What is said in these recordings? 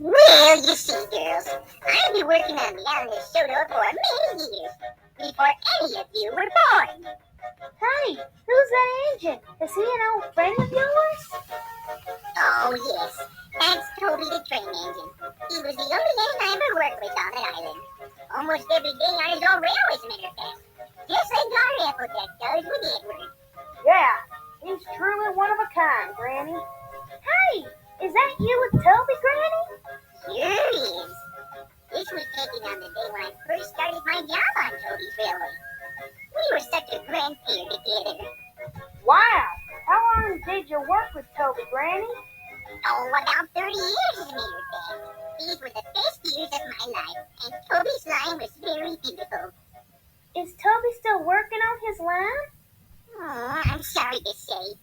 Well, you see, girls, I've been working on the island of Sodor for many years, before any of you were born. Hey, who's that agent? Is he an old friend of yours? Oh, yes, that's Toby the train engine. He was the only man I ever worked with on that island. Almost every day on his own railway, as a matter of fact. Just like our Applejack does with Edward. Yeah, he's truly one of a kind, Granny. Hey, is that you with Toby, Granny? Sure is. This was taken on the day when I first started my job on Toby's railway. We were such a grand pair together. Wow, how long did you work with Toby, Granny? Oh, about 30 years, as a matter of fact. These were the best years of my life, and Toby's line was very beautiful. Is Toby still working on his line? Oh, I'm sorry to say,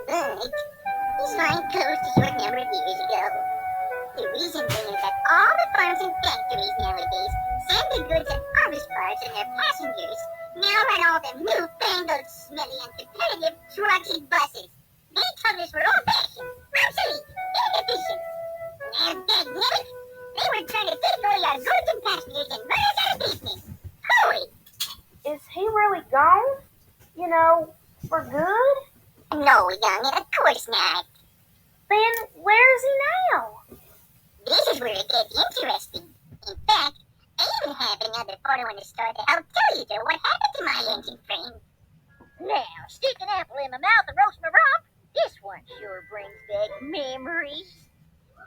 but his line closed a short number of years ago. The reason being is that all the farms and factories nowadays send the goods and harvest parts and their passengers now run all the newfangled, smelly, and competitive trucks and buses. They told us we're old-fashioned, obsolete, inefficient. And dagnabbit, they were trying to take away our goods and passengers and run us out of business. Hurry! Is he really gone? You know, for good? No, youngin', of course not. Then where is he now? This is where it gets interesting. In fact, I even have another photo in the store to help tell you what happened to my engine frame. Now, stick an apple in my mouth and roast my rump. This one sure brings back memories.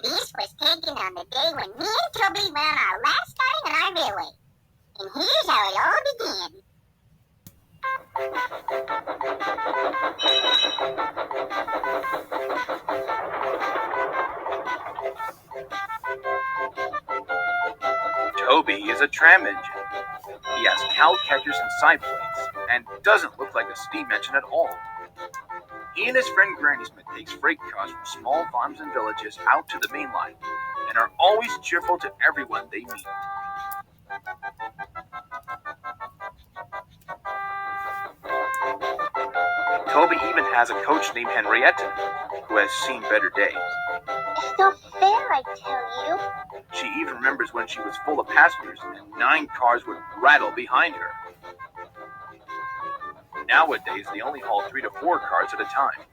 This was taken on the day when me and Toby went on our last outing on our railway. And here's how it all began. Toby is a tram engine. He has cow catchers and side plates, and doesn't look like a steam engine at all. He and his friend Granny Smith takes freight cars from small farms and villages out to the main line, and are always cheerful to everyone they meet. Toby even has a coach named Henrietta, who has seen better days. It's not fair, I tell you. She even remembers when she was full of passengers and 9 cars would rattle behind her. Nowadays, they only haul 3 to 4 cars at a time,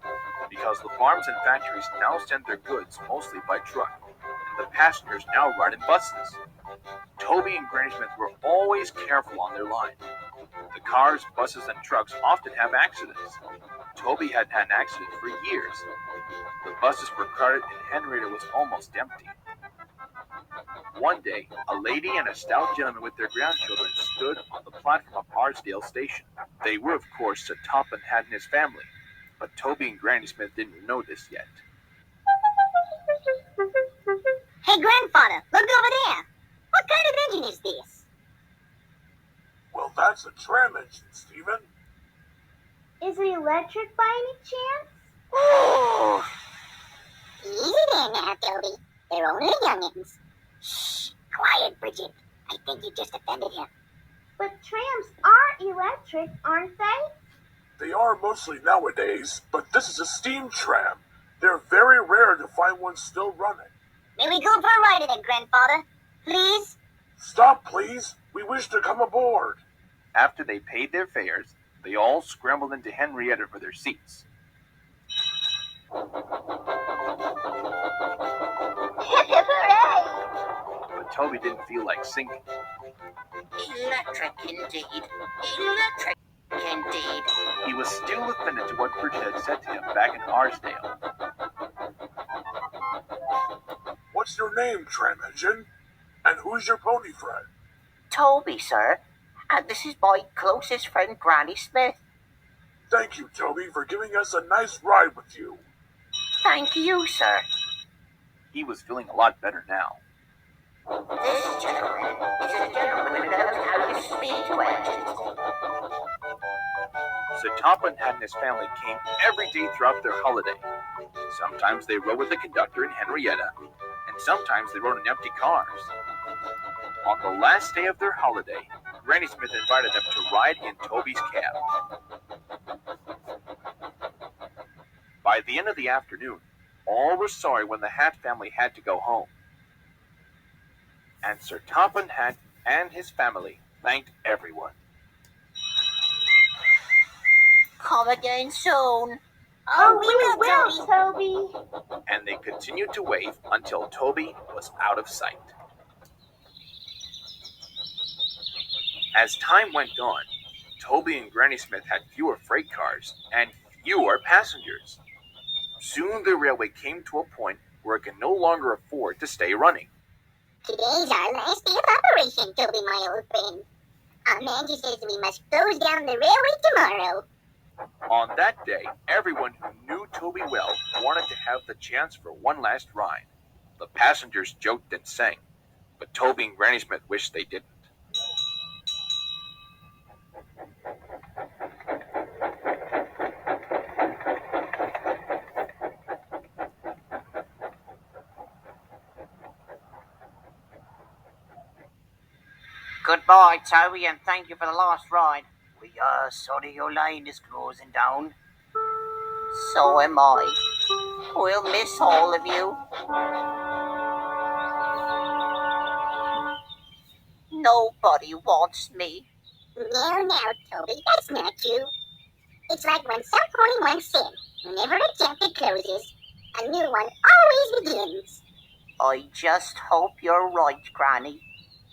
because the farms and factories now send their goods mostly by truck, and the passengers now ride in buses. Toby and Granny Smith were always careful on their line. The cars, buses, and trucks often have accidents. Toby hadn't had an accident for years. The buses were crowded and Henrietta was almost empty. One day, a lady and a stout gentleman with their grandchildren stood on the platform of Parsdale Station. They were, of course, Sir Topham Hatt and his family, but Toby and Granny Smith didn't know this yet. Hey, grandfather, look over there. What kind of engine is this? Well, that's a tram engine, Stephen. Is it electric by any chance? Oh. Easy there now, Toby. They're only youngins. Shh, quiet, Bridget. I think you just offended him. But trams are electric, aren't they? They are mostly nowadays, but this is a steam tram. They're very rare to find one still running. May we go for a ride in it, grandfather? Please? Stop, please. We wish to come aboard. After they paid their fares, they all scrambled into Henrietta for their seats. Hooray! But Toby didn't feel like singing. Electric indeed. Electric indeed. He was still offended to what Bridget had said to him back in Arsdale. What's your name, tram engine? And who's your pony friend? Toby, sir. And this is my closest friend, Granny Smith. Thank you, Toby, for giving us a nice ride with you. Thank you, sir. He was feeling a lot better now. This gentleman is a gentleman who knows how to speak to engines. Sir Topham Hatt and his family came every day throughout their holiday. Sometimes they rode with the conductor and Henrietta, and sometimes they rode in empty cars. On the last day of their holiday, Granny Smith invited them to ride in Toby's cab. By the end of the afternoon, all were sorry when the Hatt family had to go home. and Sir Topham Hatt and his family thanked everyone. Come again soon. Oh, we will, Toby. And they continued to wave until Toby was out of sight. As time went on, Toby and Granny Smith had fewer freight cars and fewer passengers. Soon the railway came to a point where it could no longer afford to stay running. Today's our last day of operation, Toby, my old friend. Our manager says we must close down the railway tomorrow. On that day, everyone who knew Toby well wanted to have the chance for one last ride. The passengers joked and sang, but Toby and Granny Smith wished they didn't. Goodbye, Toby, and thank you for the last ride. We are sorry your line is closing down. So am I. We'll miss all of you. Nobody wants me. No, Toby, that's not true. It's like when some pony once said, whenever a chapter closes, a new one always begins. I just hope you're right, Granny.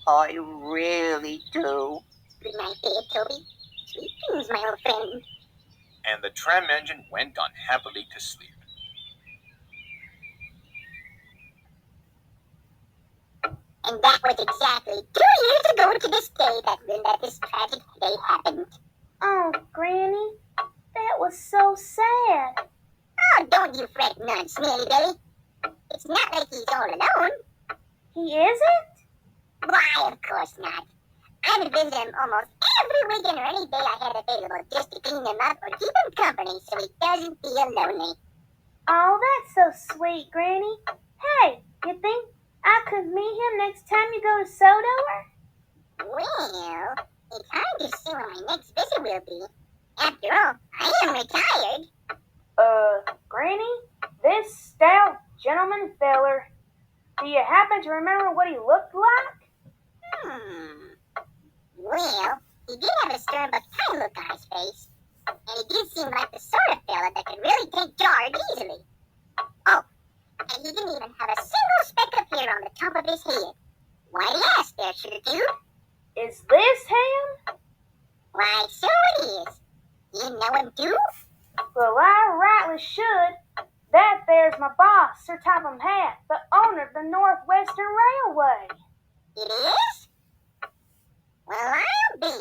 I really do. Good night there, Toby. Sweet dreams, my old friend. And the tram engine went on happily to sleep. And that was exactly 2 years ago to this day that this tragic day happened. Oh, Granny, that was so sad. Oh, don't you fret none, Snilly Billy. It's not like he's all alone. He isn't? Why, of course not. I would visit him almost every weekend or any day I had available just to clean him up or keep him company so he doesn't feel lonely. Oh, that's so sweet, Granny. Hey, you think I could meet him next time you go to Sodor? Well, it's hard to say when my next visit will be. After all, I am retired. Granny, this stout gentleman feller, do you happen to remember what he looked like? Well, he did have a stern but kind look on his face. And he did seem like the sort of fella that could really take charge easily. Oh, and he didn't even have a single speck of hair on the top of his head. Why do you ask there, sugar dude? Is this him? Why, so it is. You know him too? Well, I rightly should. That there's my boss, Sir Topham Hatt, the owner of the Northwestern Railway. It is? Well, I'll be.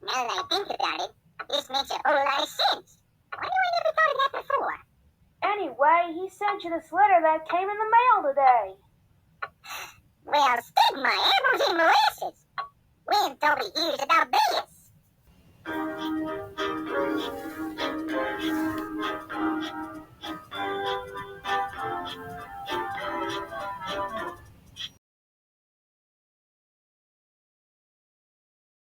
Now that I think about it, this makes a whole lot of sense. Why do I never thought of that before? Anyway, he sent you this letter that came in the mail today. Well, stick my apples in molasses. When Toby hears about this.